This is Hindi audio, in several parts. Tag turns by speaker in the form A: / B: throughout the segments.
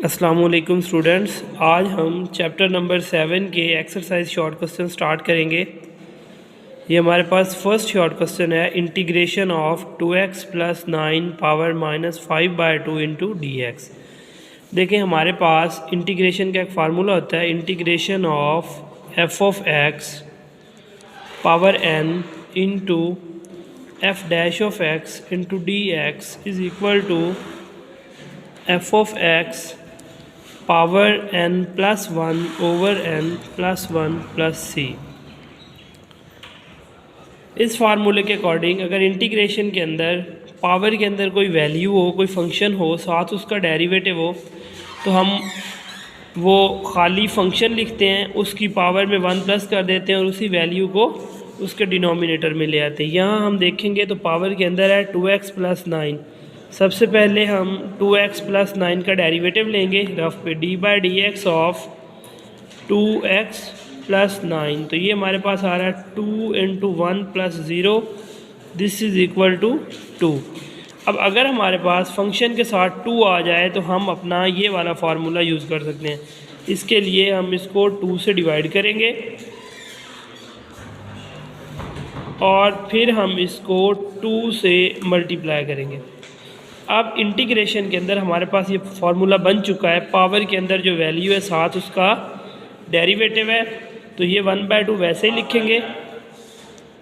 A: अस्सलाम वालेकुम स्टूडेंट्स, आज हम चैप्टर नंबर 7 के एक्सरसाइज शॉर्ट क्वेश्चन स्टार्ट करेंगे। ये हमारे पास फर्स्ट शॉर्ट क्वेश्चन है, integration of 2x plus 9 power -5/2 into dx। देखें, हमारे पास इंटीग्रेशन का एक फार्मूला होता है, integration of f of x power n into f dash of x into dx is equal to f of x power n plus 1 over n plus 1 plus c। इस फार्मूले के अकॉर्डिंग अगर इंटीग्रेशन के अंदर पावर के अंदर कोई वैल्यू हो, कोई फंक्शन हो, साथ उसका डेरिवेटिव हो, तो हम वो खाली फंक्शन लिखते हैं, उसकी पावर में 1 प्लस कर देते हैं और उसी वैल्यू को उसके डिनोमिनेटर में ले आते हैं। यहाँ हम देखेंगे तो पावर के अंदर है 2x प्लस 9। सबसे पहले हम 2x प्लस 9 का डेरिवेटिव लेंगे रफ पे, d by d x of 2x plus 9। तो ये हमारे पास आ रहा है 2 into 1 plus 0, this is equal to 2। अब अगर हमारे पास फंक्शन के साथ 2 आ जाए तो हम अपना ये वाला फार्मूला यूज़ कर सकते हैं। इसके लिए हम इसको 2 से डिवाइड करेंगे और फिर हम इसको 2 से मल्टीप्लाई करेंगे। अब इंटीग्रेशन के अंदर हमारे पास ये फार्मूला बन चुका है, पावर के अंदर जो वैल्यू है साथ उसका डेरिवेटिव है, तो ये 1/2 वैसे ही लिखेंगे।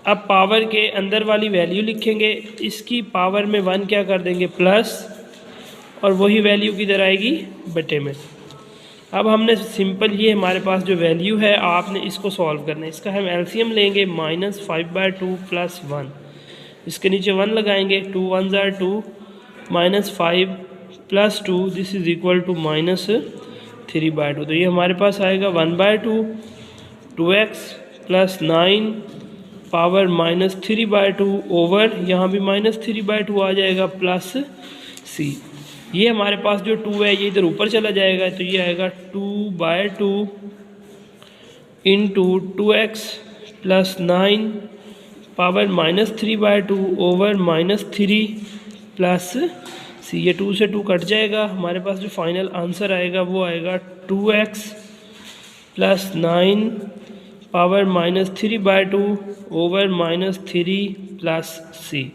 A: अब पावर के अंदर वाली वैल्यू लिखेंगे, इसकी पावर में 1 क्या कर देंगे प्लस, और वही वैल्यू किधर आएगी बटे में। अब हमने सिंपल ये हमारे पास जो वैल्यू है आपने इसको सॉल्व करना है। इसका हम एलसीएम लेंगे -5/2 प्लस 1, इसके नीचे 1 लगाएंगे, 2 1 ज़ार 2 -5 plus 2, this is equal to -3/2। तो ये हमारे पास आएगा 1/2 2x प्लस 9 पावर -3/2 ओवर, यहाँ भी -3/2 आ जाएगा प्लस c। ये हमारे पास जो 2 है ये इधर ऊपर चला जाएगा, तो ये आएगा 2/2 into 2x plus 9 power -3/2 over -3 plus c। ये 2 से 2 कट जाएगा, हमारे पास जो फाइनल आंसर आएगा वो आएगा 2x plus 9 power -3/2 over -3 plus c।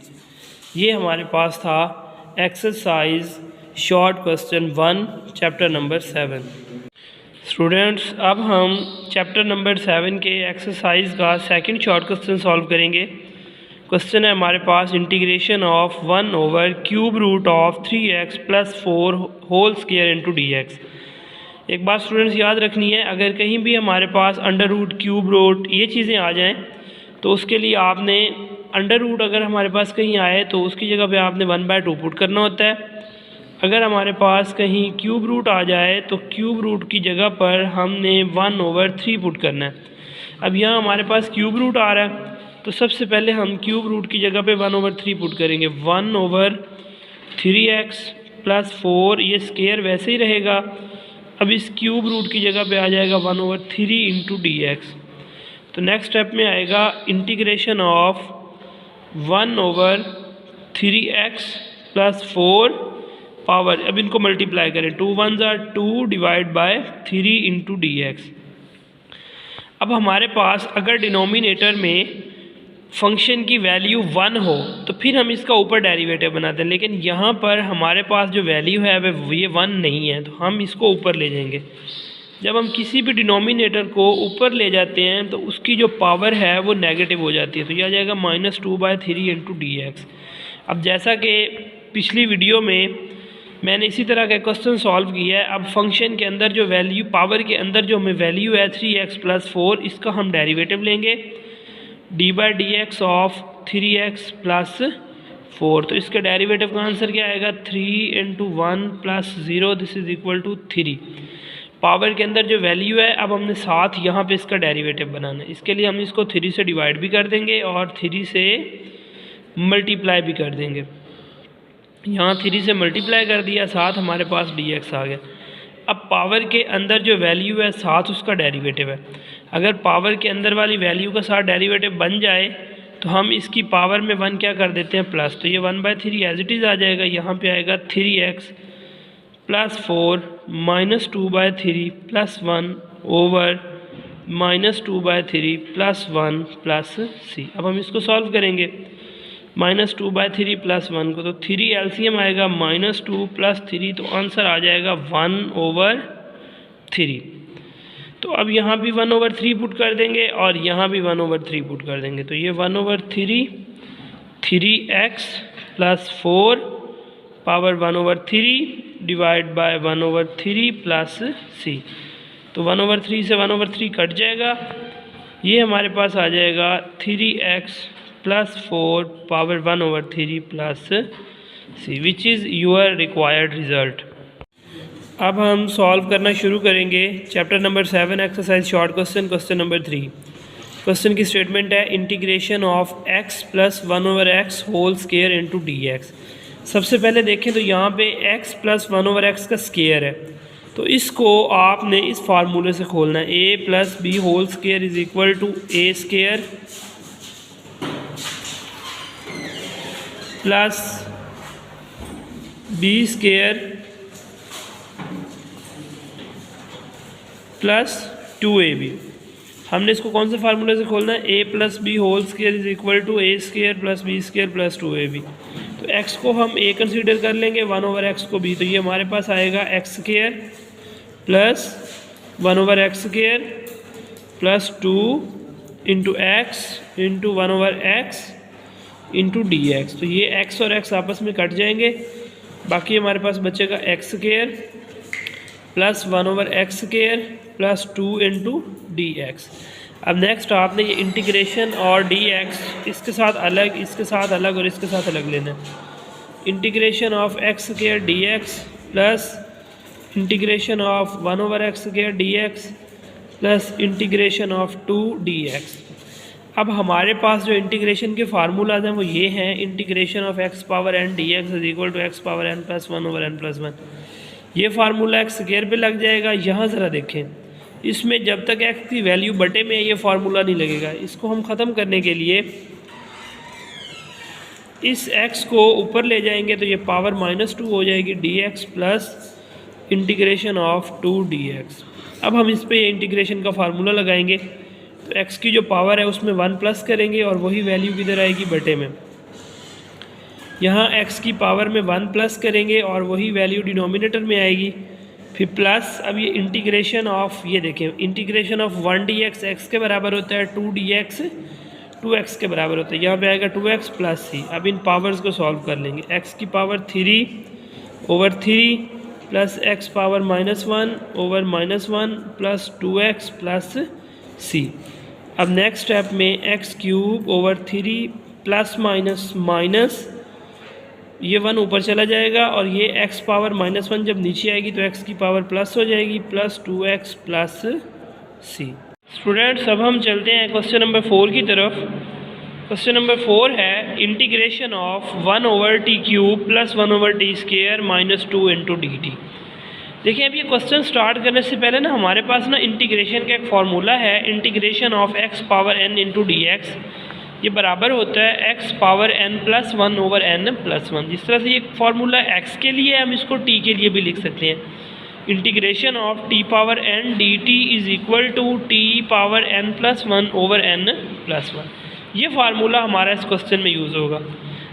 A: ये हमारे पास था exercise short question 1 chapter number 7। Students, अब हम चैप्टर नंबर 7 के एक्सरसाइज का सेकंड शॉर्ट क्वेश्चन सॉल्व करेंगे। क्वेश्चन है हमारे पास, integration of 1 over cube root of 3x plus 4 whole square into dx। एक बात स्टूडेंट्स याद रखनी है, अगर कहीं भी हमारे पास अंडर रूट, क्यूब रूट ये चीज़ें आ जाएं तो उसके लिए आपने अंडर रूट अगर हमारे पास कहीं आए तो उसकी जगह पे आपने 1/2 पुट करना होता है। अगर हमारे पास कहीं क्यूब रूट आ जाए तो क्यूब रूट की जगह पर हमने 1/3 पुट करना है। अब यहाँ हमारे पास क्यूब रूट आ रहा है, तो सबसे पहले हम क्यूब रूट की जगह पे 1/3 पुट करेंगे। 1/3x प्लस 4, ये स्क्वायर वैसे ही रहेगा। अब इस क्यूब रूट की जगह पे आ जाएगा 1/3 इंटू dx। तो नेक्स्ट स्टेप में आएगा integration of 1/3x plus 4 power, अब इनको मल्टीप्लाई करें, 2 1 ज़ार 2 डिवाइड बाय 3 इंटू dx। अब हमारे पास अगर डिनोमिनेटर में फंक्शन की वैल्यू 1 हो तो फिर हम इसका ऊपर डेरिवेटिव बनाते हैं, लेकिन यहाँ पर हमारे पास जो वैल्यू है वह ये 1 नहीं है, तो हम इसको ऊपर ले जाएंगे। जब हम किसी भी डिनोमिनेटर को ऊपर ले जाते हैं तो उसकी जो पावर है वो नेगेटिव हो जाती है, तो यह आ जाएगा -2/3 इंटू dx। अब जैसा कि पिछली वीडियो में मैंने इसी तरह का क्वेश्चन सॉल्व किया है, अब फंक्शन के अंदर जो वैल्यू, पावर के अंदर जो हमें वैल्यू है 3x प्लस 4, इसका हम डेरिवेटिव लेंगे d by d x of 3x plus 4। तो इसके डेरिवेटिव का आंसर क्या आएगा, 3 into 1 plus 0, this is equal to 3। Power के अंदर जो वैल्यू है अब हमने साथ यहाँ पे इसका डेरिवेटिव बनाना है। इसके लिए हम इसको 3 से डिवाइड भी कर देंगे और 3 से मल्टीप्लाई भी कर देंगे। यहाँ 3 से मल्टीप्लाई कर दिया, साथ हमारे पास dx आ गया। अब पावर के अंदर जो वैल्यू है साथ उसका डेरिवेटिव है। अगर पावर के अंदर वाली वैल्यू का साथ डेरिवेटिव बन जाए तो हम इसकी पावर में 1 क्या कर देते हैं प्लस, तो ये 1/3 एज इट इज़ आ जाएगा। यहाँ पे आएगा 3x +4 -2/3 +1 ओवर -2/3 +1 प्लस c। अब हम इसको सॉल्व करेंगे -2/3 +1 को, तो 3 एलसीएम आएगा -2 + 3, तो आंसर आ जाएगा 1/3। तो अब यहाँ भी 1/3 पुट कर देंगे और यहाँ भी 1/3 पुट कर देंगे, तो ये 1/3 3x + 4 power 1/3 divide by 1/3 plus c। तो 1/3 से 1/3 कट जाएगा, ये हमारे पास आ जाएगा 3x + 4 power 1/3 plus c, which is your required result. अब हम सॉल्व करना शुरू करेंगे chapter number 7 exercise short question number 3। Question की स्टेटमेंट है integration of x + 1/x whole square into dx। सबसे पहले देखें तो यहाँ पे x + 1/x का स्क्वायर है, तो इसको आपने इस फार्मूले से खोलना है, a + b whole square is equal to a square plus b square plus 2ab। हमने इसको कौन से फार्मूले से खोलना है, a + b whole square is equal to a square plus b square plus 2ab। तो x को हम a कंसीडर कर लेंगे, 1/x को b, तो ये हमारे पास आएगा x square plus 1/x square plus 2 into x into 1/x into dx। तो ये x और x आपस में कट जाएंगे, बाकी हमारे पास बचेगा x square plus 1/x square plus 2 into dx। अब नेक्स्ट आपने ये इंटीग्रेशन और dx इसके साथ अलग, इसके साथ अलग और इसके साथ अलग लेना है। Integration of x square dx plus integration of 1/x square dx plus integration of 2 dx। अब हमारे पास जो इंटीग्रेशन के फार्मूलाज हैं वो ये हैं, integration of x power n dx is equal to x power n plus 1/n plus 1। ये फार्मूला x स्क्वायर पे लग जाएगा। यहाँ ज़रा देखें, इसमें जब तक x की वैल्यू बटे में है ये फार्मूला नहीं लगेगा। इसको हम ख़त्म करने के लिए इस x को ऊपर ले जाएंगे, तो ये पावर -2 हो जाएगी dx plus integration of 2 dx। अब हम इस पे इंटीग्रेशन का फार्मूला लगाएंगे, तो x की जो पावर है उसमें 1 प्लस करेंगे और वही वैल्यू किधर आएगी, बटे में। यहाँ x की पावर में 1 प्लस करेंगे और वही वैल्यू डिनोमिनेटर में आएगी, फिर प्लस। अब ये इंटीग्रेशन ऑफ, ये देखें, इंटीग्रेशन ऑफ 1 dx x के बराबर होता है, 2 dx 2x के बराबर होता है, यहाँ पे आएगा 2x प्लस c। अब इन पावर्स को सॉल्व कर लेंगे, x की power 3/3 plus x power -1/-1 plus 2x plus c। अब नेक्स्ट स्टेप में x³ प्लस माइनस ये 1 ऊपर चला जाएगा और ये x पावर -1 जब नीचे आएगी तो x की पावर प्लस हो जाएगी, plus 2x plus c। Students अब हम चलते हैं क्वेश्चन नंबर 4 की तरफ। क्वेश्चन नंबर 4 है integration of 1/t³ plus 1/t² -2 into dt। देखिए अब ये क्वेश्चन स्टार्ट करने से पहले ना हमारे पास ना इंटीग्रेशन का एक फार्मूला है, integration of x power n into dx, ये बराबर होता है x power n plus 1/n plus 1। जिस तरह से ये फार्मूला x के लिए हम इसको t के लिए भी लिख सकते हैं। Integration of t power n dt is equal to t power n plus 1/n plus 1। ये फार्मूला हमारा इस क्वेश्चन में यूज़ होगा।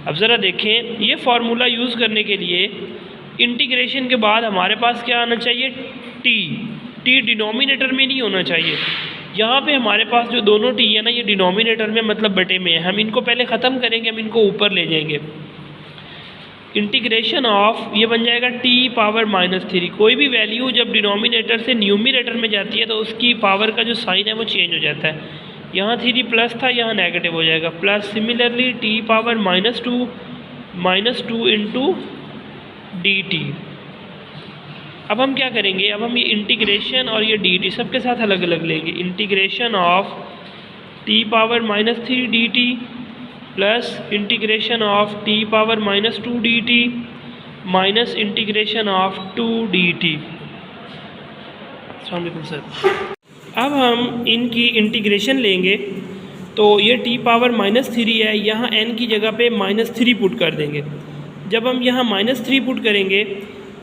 A: अब ज़रा देखें, ये फार्मूला यूज़ करने के लिए इंटीग्रेशन के बाद हमारे पास क्या आना चाहिए, t डिनोमिनेटर में नहीं होना चाहिए। यहाँ पे हमारे पास जो दोनों t है ना, ये डिनोमिनेटर में मतलब बटे में है। हम इनको पहले ख़त्म करेंगे, हम इनको ऊपर ले जाएंगे। इंटीग्रेशन ऑफ ये बन जाएगा t पावर -3। कोई भी वैल्यू जब डिनोमिनेटर से न्यूमिनेटर में जाती है तो उसकी पावर का जो साइन है वो चेंज हो जाता है। यहाँ 3 प्लस था, यहाँ नेगेटिव हो जाएगा, plus. Similarly t power -2 into dt। अब हम क्या करेंगे, अब हम ये इंटीग्रेशन और ये dt सबके साथ अलग अलग लेंगे। Integration of t power -3 dt plus integration of t power -2 dt minus integration of 2 dt। अस्सलाम वालेकुम सर। अब हम इनकी इंटीग्रेशन लेंगे, तो ये t पावर -3 है, यहाँ n की जगह पे -3 पुट कर देंगे। जब हम यहाँ -3 पुट करेंगे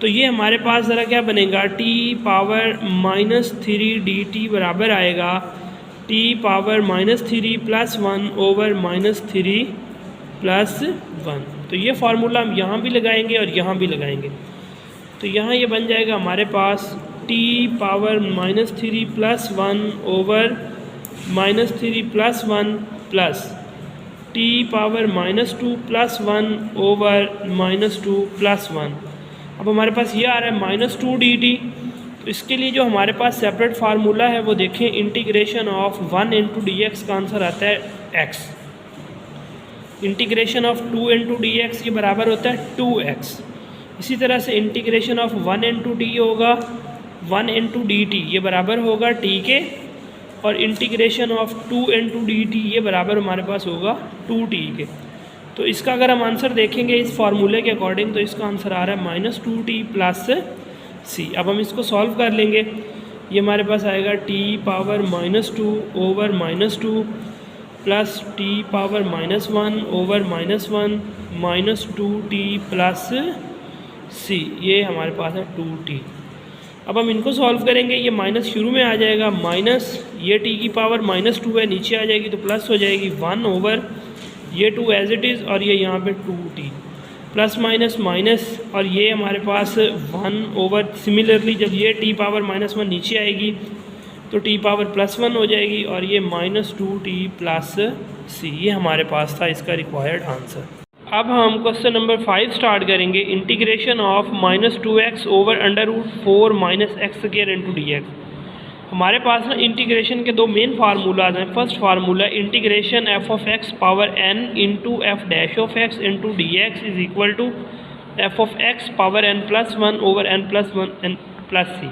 A: तो ये हमारे पास ज़रा क्या बनेगा, टी पावर -3 dt बराबर आएगा टी पावर -3 + 1 ओवर -3 + 1। तो ये फार्मूला हम यहाँ भी लगाएंगे और यहाँ भी लगाएंगे। तो यहाँ ये बन जाएगा हमारे पास t power -3 + 1 over -3 + 1 plus t power -2 + 1 over -2 + 1। अब हमारे पास ये आ रहा है -2 dt। तो इसके लिए जो हमारे पास सेपरेट फार्मूला है वो देखें, इंटीग्रेशन ऑफ 1 × dx का आंसर आता है x। इंटीग्रेशन ऑफ 2 × dx के बराबर होता है 2x। इसी तरह से इंटीग्रेशन ऑफ 1 × d होगा 1 × dt, ये बराबर होगा t के, और इंटीग्रेशन ऑफ 2 × dt ये बराबर हमारे पास होगा 2t के। तो इसका अगर हम आंसर देखेंगे इस फार्मूले के अकॉर्डिंग, तो इसका आंसर आ रहा है -2t + c। अब हम इसको सॉल्व कर लेंगे। ये हमारे पास आएगा t power -2 over -2 plus t power -1 over -1 -2t + c। ये हमारे पास है 2t। अब हम इनको सॉल्व करेंगे। ये माइनस शुरू में आ जाएगा, माइनस ये t की पावर -2 है, नीचे आ जाएगी तो प्लस हो जाएगी 1 ओवर ये 2 एज इट इज़, और ये यहाँ पे 2t प्लस माइनस माइनस, और ये हमारे पास 1 ओवर। सिमिलरली जब ये t पावर -1 नीचे आएगी तो t पावर +1 हो जाएगी, और ये -2t + c। ये हमारे पास था इसका रिक्वायर्ड आंसर। अब हम क्वेश्चन नंबर 5 स्टार्ट करेंगे। Integration of -2x over √4 - x² × dx। हमारे पास ना इंटीग्रेशन के दो मेन फार्मूलाज हैं। First formula integration f(x) power n × f' × dx is equal to f(x) power n+1 over n+1 + c।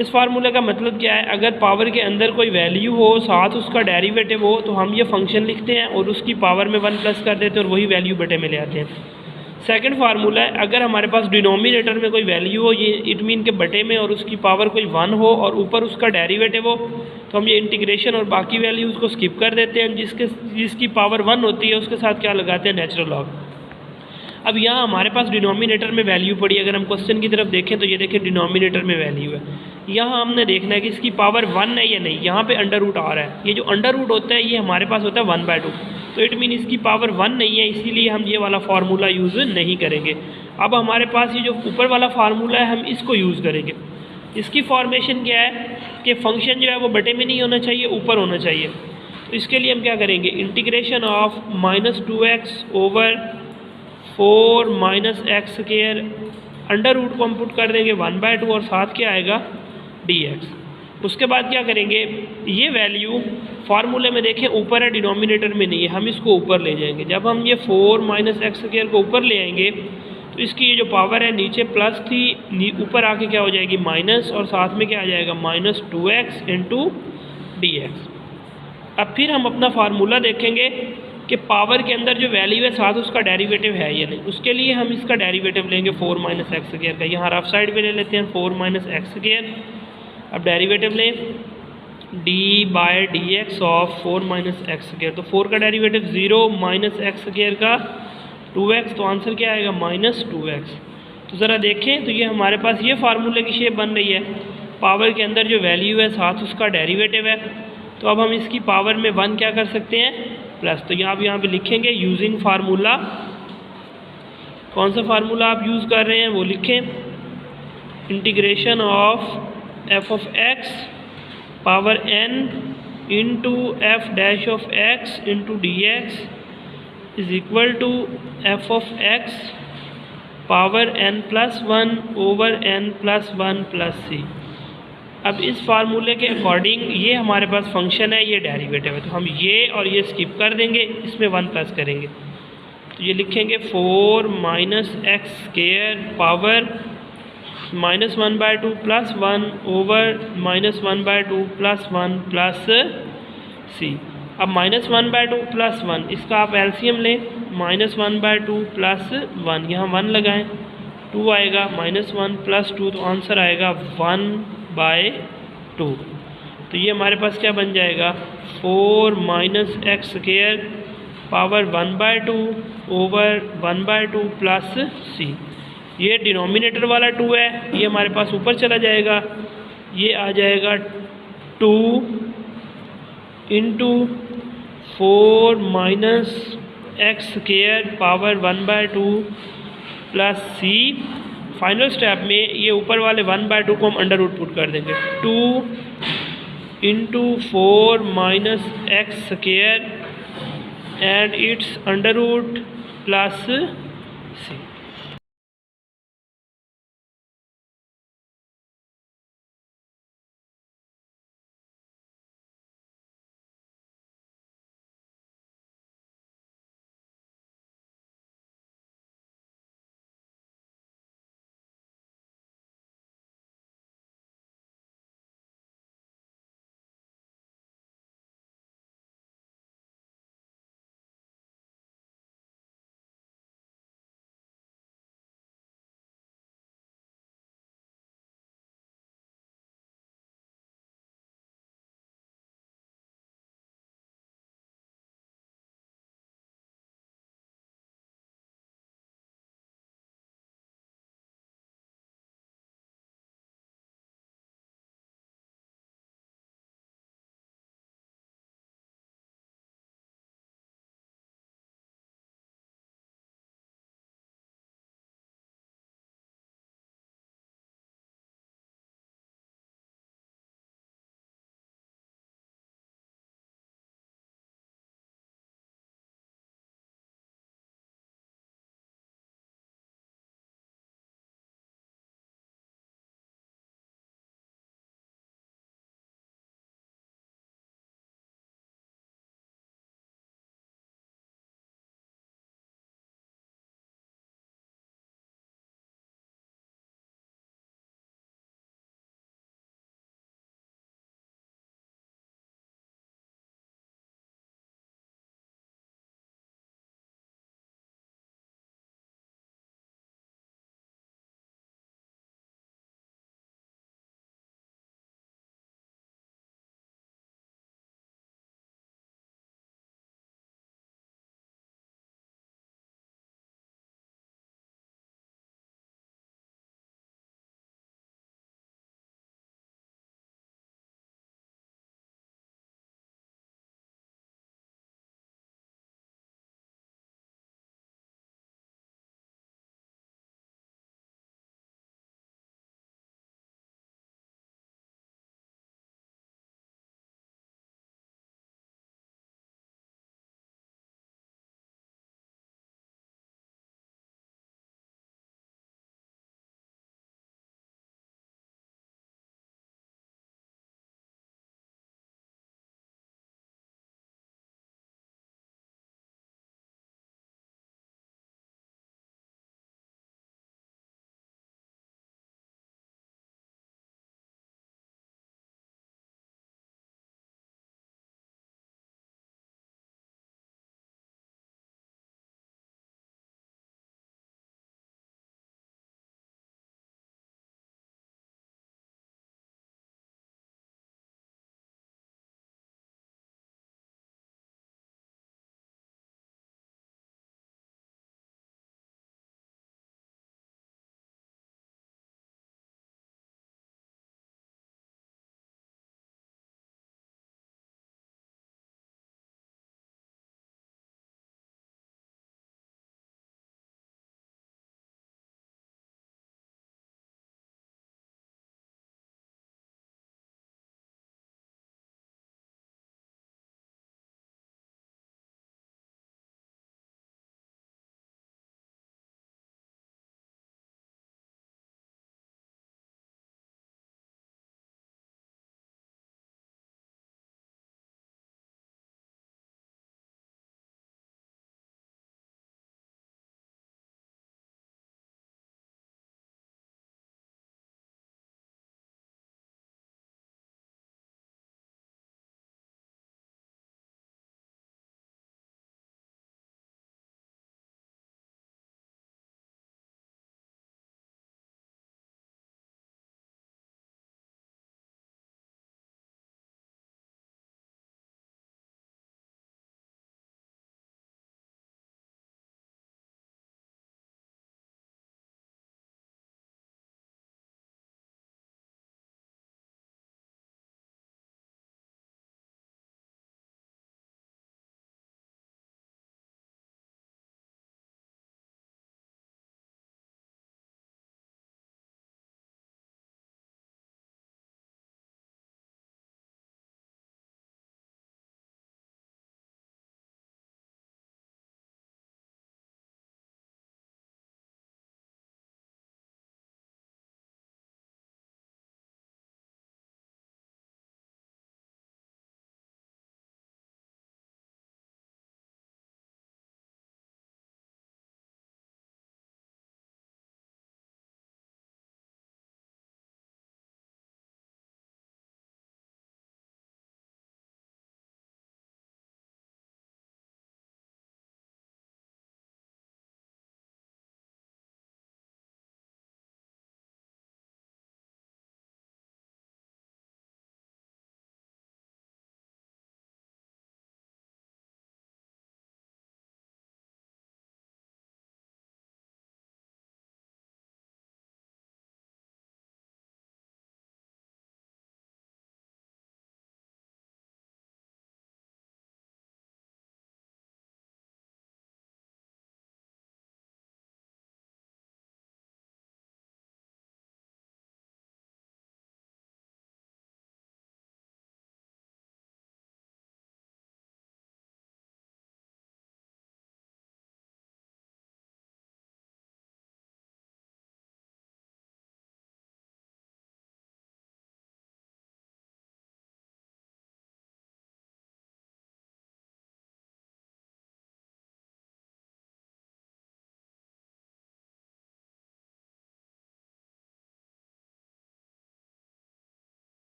A: इस फार्मूले का मतलब क्या है, अगर पावर के अंदर कोई वैल्यू हो साथ उसका डेरिवेटिव हो तो हम ये फंक्शन लिखते हैं और उसकी पावर में 1 प्लस कर देते हैं और वही वैल्यू बटे में ले आते हैं। सेकंड फार्मूला है, अगर हमारे पास डिनोमिनेटर में कोई वैल्यू हो, ये इट मीन के बटे में, और उसकी पावर कोई 1 हो और ऊपर उसका डेरिवेटिव हो, तो हम ये इंटीग्रेशन और बाकी वैल्यूज़ को स्किप कर देते हैं। जिसकी पावर 1 होती है उसके साथ क्या लगाते हैं, नेचुरल लॉग। अब यहाँ हमारे पास डिनोमिनेटर में वैल्यू पड़ी, अगर हम क्वेश्चन की तरफ देखें तो ये देखें डिनोमिनेटर में वैल्यू है। यहाँ हमने देखना है कि इसकी पावर 1 है या नहीं। यहाँ पे अंडर रूट आ रहा है, ये जो अंडर रूट होता है ये हमारे पास होता है 1/2, तो इट मीन इसकी पावर 1 नहीं है, इसीलिए हम ये वाला फार्मूला यूज़ नहीं करेंगे। अब हमारे पास ये जो ऊपर वाला फार्मूला है हम इसको यूज़ करेंगे। इसकी फॉर्मेशन क्या है कि फंक्शन जो है वो बटे में नहीं होना चाहिए, ऊपर होना चाहिए। तो इसके लिए हम क्या करेंगे, integration of -2x over 4 - x², under root को हम पुट कर देंगे 1/2 और साथ क्या आएगा dx। उसके बाद क्या करेंगे, ये वैल्यू फार्मूले में देखें ऊपर है, डिनोमिनेटर में नहीं है, हम इसको ऊपर ले जाएंगे। जब हम ये 4 - x² को ऊपर ले आएंगे तो इसकी ये जो पावर है नीचे प्लस थी, ऊपर आके क्या हो जाएगी माइनस, और साथ में क्या आ जाएगा -2x × dx। अब फिर हम अपना फार्मूला देखेंगे कि पावर के अंदर जो वैल्यू है साथ उसका डेरिवेटिव है या नहीं। उसके लिए हम इसका डेरिवेटिव लेंगे 4 - x² का। यहाँ रफ साइड पे ले लेते हैं 4 - x²। अब डेरिवेटिव लें d/dx ऑफ 4 - x²। तो 4 का डेरिवेटिव 0 - x² का 2x, तो आंसर क्या आएगा -2x। तो ज़रा देखें तो ये हमारे पास ये फार्मूले की शेप बन रही है। पावर के अंदर जो वैल्यू है साथ उसका डेरिवेटिव है। तो अब हम इसकी पावर में 1 क्या कर सकते हैं, प्लस। तो यहाँ पे लिखेंगे यूजिंग फार्मूला। कौन सा फार्मूला आप यूज़ कर रहे हैं वो लिखें, integration of f(x) power n × f' × dx is equal to f(x) power n+1 over n+1 + c। अब इस फार्मूले के अकॉर्डिंग ये हमारे पास फंक्शन है, ये डेरिवेटिव है, तो हम ये और ये स्किप कर देंगे, इसमें 1 प्लस करेंगे। तो ये लिखेंगे 4 - x² पावर -1/2 + 1 ओवर -1/2 + 1 + c। अब -1/2 + 1 इसका आप एलसीएम लें, -1/2 + 1, यहाँ 1 लगाएं, 2 आएगा, -1 + 2, तो आंसर आएगा 1/2। तो ये हमारे पास क्या बन जाएगा 4 - x² पावर 1/2 ओवर 1/2 + c। ये डिनोमिनेटर वाला 2 है, ये हमारे पास ऊपर चला जाएगा, ये आ जाएगा 2 into 4 minus x square power 1/2 plus c. Final step में ये ऊपर वाले 1/2 को हम अंडर रूट पुट कर देंगे, 2 into 4 minus x square and its under root plus C.